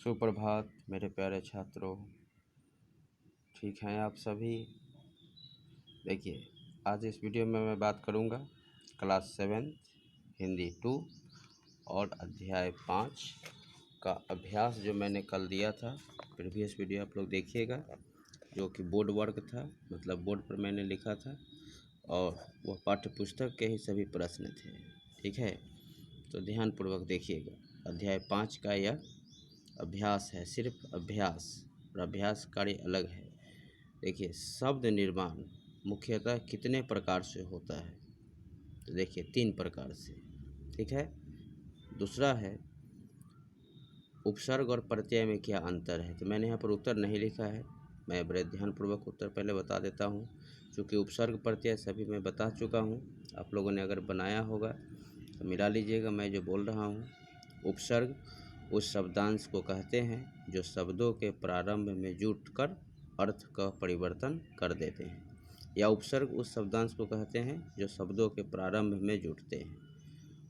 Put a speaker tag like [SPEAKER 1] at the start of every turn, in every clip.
[SPEAKER 1] सुप्रभात मेरे प्यारे छात्रों, ठीक हैं आप सभी। देखिए, आज इस वीडियो में मैं बात करूंगा क्लास 7 हिंदी 2 और अध्याय 5 का अभ्यास जो मैंने कल दिया था। प्रीवियस वीडियो आप लोग देखिएगा, जो कि बोर्ड वर्क था, मतलब बोर्ड पर मैंने लिखा था और वह पाठ्य पुस्तक के ही सभी प्रश्न थे। ठीक है, तो ध्यानपूर्वक देखिएगा। अध्याय 5 का यह अभ्यास है, सिर्फ अभ्यास, और अभ्यास कार्य अलग है। देखिए, शब्द निर्माण मुख्यतः कितने प्रकार से होता है, तो देखिए 3 प्रकार से। ठीक है, दूसरा है उपसर्ग और प्रत्यय में क्या अंतर है। तो मैंने यहाँ पर उत्तर नहीं लिखा है, मैं बड़े ध्यानपूर्वक उत्तर पहले बता देता हूँ, क्योंकि उपसर्ग प्रत्यय सभी मैं बता चुका हूँ। आप लोगों ने अगर बनाया होगा तो मिला लीजिएगा मैं जो बोल रहा हूँ। उपसर्ग उस शब्दांश को कहते हैं जो शब्दों के प्रारंभ में जुटकर अर्थ का परिवर्तन कर देते हैं, या उपसर्ग उस शब्दांश को कहते हैं जो शब्दों के प्रारंभ में जुटते हैं,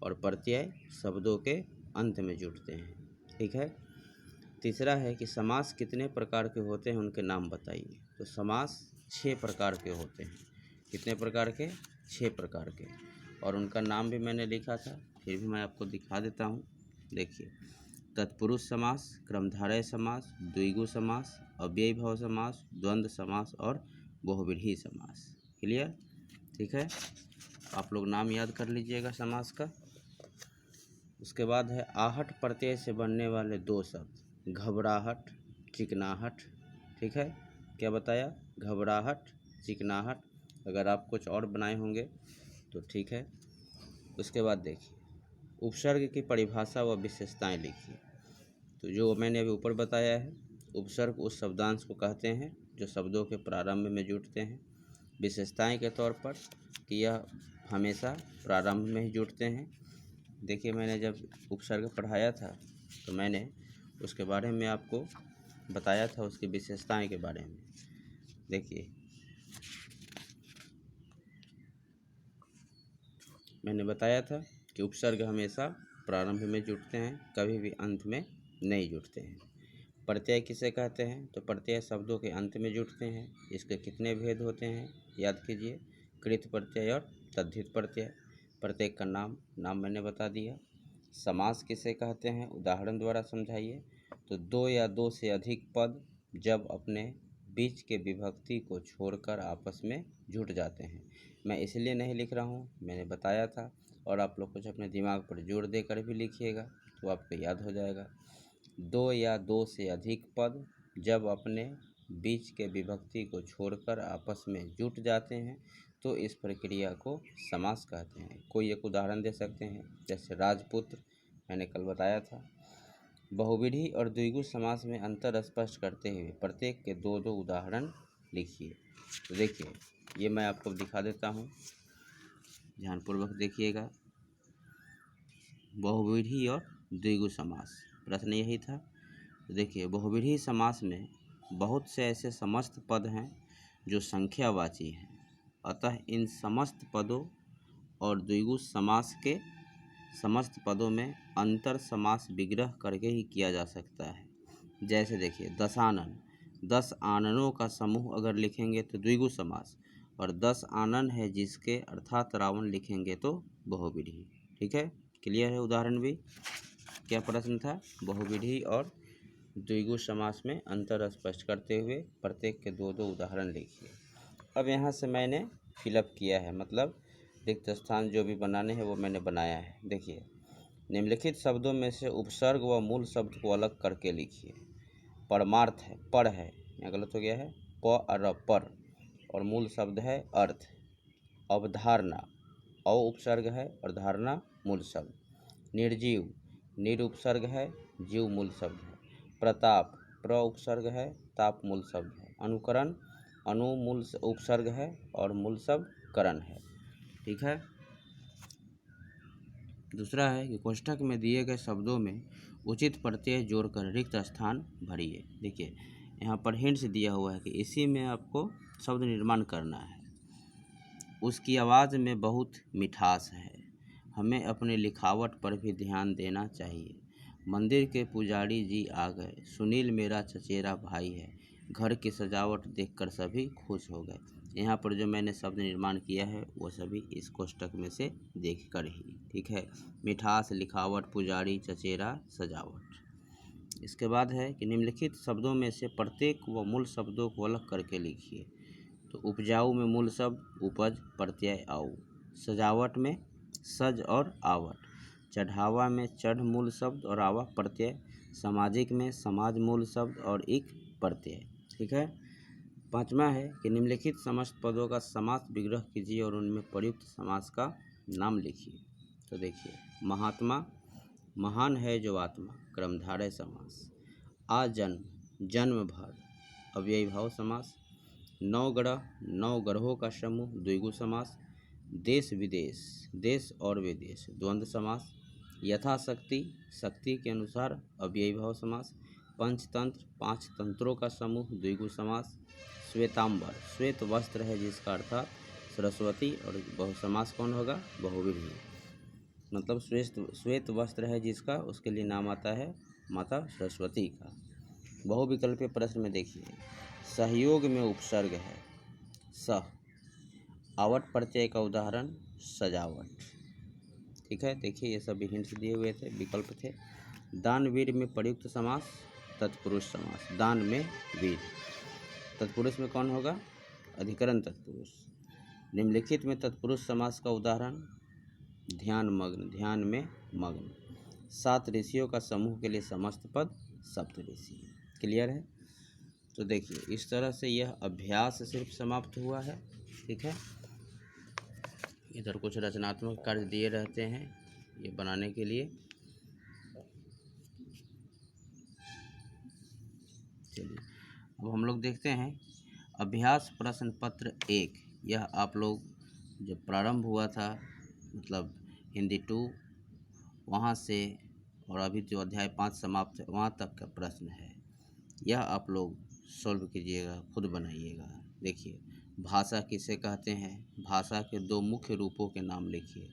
[SPEAKER 1] और प्रत्यय शब्दों के अंत में जुटते हैं। ठीक है, तीसरा है कि समास कितने प्रकार के होते हैं, उनके नाम बताइए। तो समास 6 प्रकार के होते हैं। कितने प्रकार के? 6 प्रकार के, और उनका नाम भी मैंने लिखा था, फिर भी मैं आपको दिखा देता हूँ। देखिए, तत्पुरुष समास, क्रमधारय समास, द्विगु समास, अव्ययीभाव समास, द्वंद्व समास और बहुव्रीहि समास। क्लियर? ठीक है, आप लोग नाम याद कर लीजिएगा समास का। उसके बाद है आहट प्रत्यय से बनने वाले 2 शब्द, घबराहट, चिकनाहट। ठीक है, क्या बताया? घबराहट, चिकनाहट। अगर आप कुछ और बनाए होंगे तो ठीक है। उसके बाद देखिए, उपसर्ग की परिभाषा व विशेषताएं लिखिए। तो जो मैंने अभी ऊपर बताया है, उपसर्ग उस शब्दांश को कहते हैं जो शब्दों के प्रारंभ में जुटते हैं। विशेषताएं के तौर पर कि यह हमेशा प्रारंभ में ही जुटते हैं। देखिए, मैंने जब उपसर्ग पढ़ाया था तो मैंने उसके बारे में आपको बताया था, उसकी विशेषताएं के बारे में। देखिए, मैंने बताया था कि उपसर्ग हमेशा प्रारंभ में जुटते हैं, कभी भी अंत में नहीं जुटते हैं। प्रत्यय किसे कहते हैं? तो प्रत्यय शब्दों के अंत में जुटते हैं। इसके कितने भेद होते हैं याद कीजिए, कृत प्रत्यय और तद्धित प्रत्यय। प्रत्येक का नाम मैंने बता दिया। समास किसे कहते हैं, उदाहरण द्वारा समझाइए। तो 2 या 2 से अधिक पद जब अपने बीच के विभक्ति को छोड़कर आपस में जुट जाते हैं। मैं इसलिए नहीं लिख रहा हूँ, मैंने बताया था, और आप लोग कुछ अपने दिमाग पर जोर देकर भी लिखिएगा तो आपको याद हो जाएगा। 2 या 2 से अधिक पद जब अपने बीच के विभक्ति को छोड़कर आपस में जुट जाते हैं तो इस प्रक्रिया को समास कहते हैं। कोई एक उदाहरण दे सकते हैं, जैसे राजपुत्र, मैंने कल बताया था। बहुव्रीहि और द्विगु समास में अंतर स्पष्ट करते हुए प्रत्येक के 2-2 उदाहरण लिखिए। तो देखिए, ये मैं आपको दिखा देता हूँ, ध्यानपूर्वक देखिएगा। बहुव्रीहि और द्विगु समास, प्रश्न यही था। तो देखिए, बहुव्रीहि समास में बहुत से ऐसे समस्त पद हैं जो संख्यावाची हैं, अतः इन समस्त पदों और द्विगु समास के समस्त पदों में अंतर समास विग्रह करके ही किया जा सकता है। जैसे देखिए, दशानन, 10 आननों का समूह अगर लिखेंगे तो द्विगु समास, और 10 आनन है जिसके अर्थात रावण लिखेंगे तो बहुव्रीहि। ठीक है, क्लियर है? उदाहरण भी क्या प्रश्न था? बहुव्रीहि और द्विगु समास में अंतर स्पष्ट करते हुए प्रत्येक के 2-2 उदाहरण लिखिए। अब यहाँ से मैंने फिलअप किया है, मतलब रिक्त स्थान जो भी बनाने हैं वो मैंने बनाया है। देखिए, निम्नलिखित शब्दों में से उपसर्ग व मूल शब्द को अलग करके लिखिए। परमार्थ है, पर है, यहाँ गलत हो गया है, प और पर, और मूल शब्द है अर्थ। अवधारणा, अ उपसर्ग है और धारणा मूल शब्द। निर्जीव, निर उपसर्ग है, जीव मूल शब्द है। प्रताप, प्र उपसर्ग है, ताप मूल शब्द है। अनुकरण, अनु मूल उपसर्ग है और मूल शब्द करण है। ठीक है, दूसरा है कि कोष्ठक में दिए गए शब्दों में उचित प्रत्यय जोड़कर रिक्त स्थान भरिए। देखिए, यहाँ पर हिंट्स दिया हुआ है कि इसी में आपको शब्द निर्माण करना है। उसकी आवाज़ में बहुत मिठास है, हमें अपनी लिखावट पर भी ध्यान देना चाहिए। मंदिर के पुजारी जी आ गए, सुनील मेरा चचेरा भाई है, घर की सजावट देखकर सभी खुश हो गए। यहाँ पर जो मैंने शब्द निर्माण किया है वो सभी इस कोष्टक में से देखकर ही, ठीक है। मिठास, लिखावट, पुजारी, चचेरा, सजावट। इसके बाद है कि निम्नलिखित शब्दों में से प्रत्येक व मूल शब्दों को अलग करके लिखिए। तो उपजाऊ में मूल शब्द उपज प्रत्यय आऊ, सजावट में सज और आवट, चढ़ावा में चढ़ मूल शब्द और आवा प्रत्यय, सामाजिक में समाज मूल शब्द और इक प्रत्यय, ठीक है। पांचवा है कि निम्नलिखित समस्त पदों का समास विग्रह कीजिए और उनमें प्रयुक्त समास का नाम लिखिए। तो देखिए, महात्मा, महान है जो आत्मा, क्रमधारय समास। आजन्म, जन्म भर, अव्ययी भाव समास। नवग्रह, नौ ग्रहों का समूह, द्विगु समास। देश विदेश, देश और विदेश, द्वंद्व समास। यथाशक्ति, शक्ति के अनुसार, अव्ययी भाव समास। पंचतंत्र, पांच तंत्रों का समूह, द्विगु समास। श्वेतांबर, श्वेत वस्त्र है जिसका अर्थात सरस्वती, और बहु समास कौन होगा, बहुव्रीहि, मतलब श्वेत वस्त्र है जिसका, उसके लिए नाम आता है माता सरस्वती का। बहुविकल्पीय प्रश्न में देखिए, सहयोग में उपसर्ग है सह, आवट प्रत्यय का उदाहरण सजावट, ठीक है। देखिए ये सभी हिंट्स दिए हुए थे, विकल्प थे। दानवीर में प्रयुक्त समास तत्पुरुष समास, दान में वीर, तत्पुरुष में कौन होगा, अधिकरण तत्पुरुष। निम्नलिखित में तत्पुरुष समास का उदाहरण ध्यान मग्न, ध्यान में मग्न। 7 ऋषियों का समूह के लिए समस्त पद सप्त ऋषि। क्लियर है। तो देखिए इस तरह से यह अभ्यास सिर्फ समाप्त हुआ है, ठीक है। इधर कुछ रचनात्मक कार्य दिए रहते हैं ये बनाने के लिए। चलिए अब हम लोग देखते हैं अभ्यास प्रश्न पत्र 1। यह आप लोग जब प्रारंभ हुआ था, मतलब हिंदी 2 वहाँ से, और अभी जो अध्याय 5 समाप्त है वहाँ तक का प्रश्न है। यह आप लोग सॉल्व कीजिएगा, खुद बनाइएगा। देखिए, भाषा किसे कहते हैं, भाषा के 2 मुख्य रूपों के नाम लिखिए।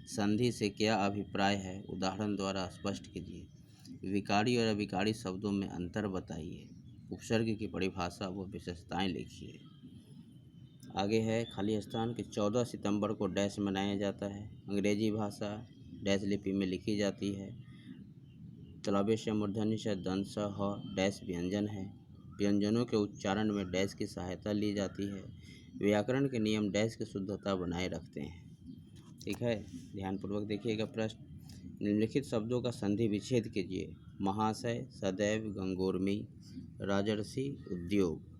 [SPEAKER 1] संधि से क्या अभिप्राय है, उदाहरण द्वारा स्पष्ट कीजिए। विकारी और अविकारी शब्दों में अंतर बताइए। उपसर्ग की परिभाषा व विशेषताएं लिखिए। आगे है खाली स्थान कि 14 सितंबर को डैश मनाया जाता है। अंग्रेजी भाषा डैश लिपि में लिखी जाती है। तलव्य से मूर्धन्य से दंत स ह डैश व्यंजन है। व्यंजनों के उच्चारण में डैश की सहायता ली जाती है। व्याकरण के नियम डैश की शुद्धता बनाए रखते हैं, ठीक है। ध्यानपूर्वक देखिएगा प्रश्न। निम्नलिखित शब्दों का संधि विच्छेद कीजिए। महाशय, सदैव, गंगोर्मी, राजर्षि, उद्योग।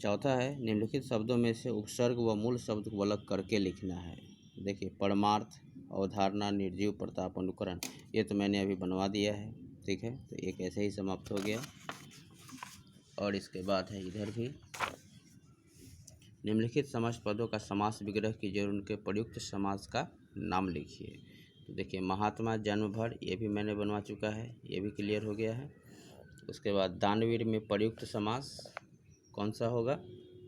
[SPEAKER 1] चौथा है निम्नलिखित शब्दों में से उपसर्ग व मूल शब्द को अलग करके लिखना है। देखिए, परमार्थ, अवधारणा, निर्जीव, प्रताप, अनुकरण, ये तो मैंने अभी बनवा दिया है, ठीक है। तो एक ऐसे ही समाप्त हो गया। और इसके बाद है इधर भी निम्नलिखित समस्त पदों का समास विग्रह कीजिए और उनके प्रयुक्त समास का नाम लिखिए। तो देखिए, महात्मा, जन्म भर, ये भी मैंने बनवा चुका है, ये भी क्लियर हो गया है। उसके बाद दानवीर में प्रयुक्त समास कौन सा होगा,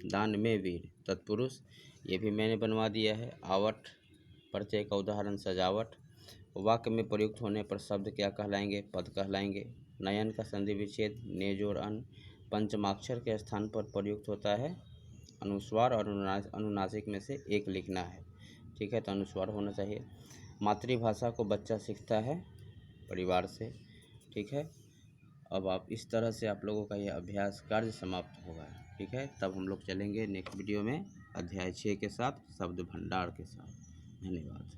[SPEAKER 1] दान में वीर, तत्पुरुष, ये भी मैंने बनवा दिया है। आवट प्रत्यय का उदाहरण सजावट। वाक्य में प्रयुक्त होने पर शब्द क्या कहलाएंगे, पद कहलाएंगे। नयन का संधि विच्छेद ने जोड़ अन। पंचमाक्षर के स्थान पर प्रयुक्त होता है अनुस्वार और अनुनासिक में से एक लिखना है, ठीक है। तो अनुस्वार होना चाहिए। मातृभाषा को बच्चा सीखता है परिवार से, ठीक है। अब आप इस तरह से आप लोगों का यह अभ्यास कार्य समाप्त होगा, ठीक है। तब हम लोग चलेंगे नेक्स्ट वीडियो में अध्याय 6 के साथ, शब्द भंडार के साथ। धन्यवाद।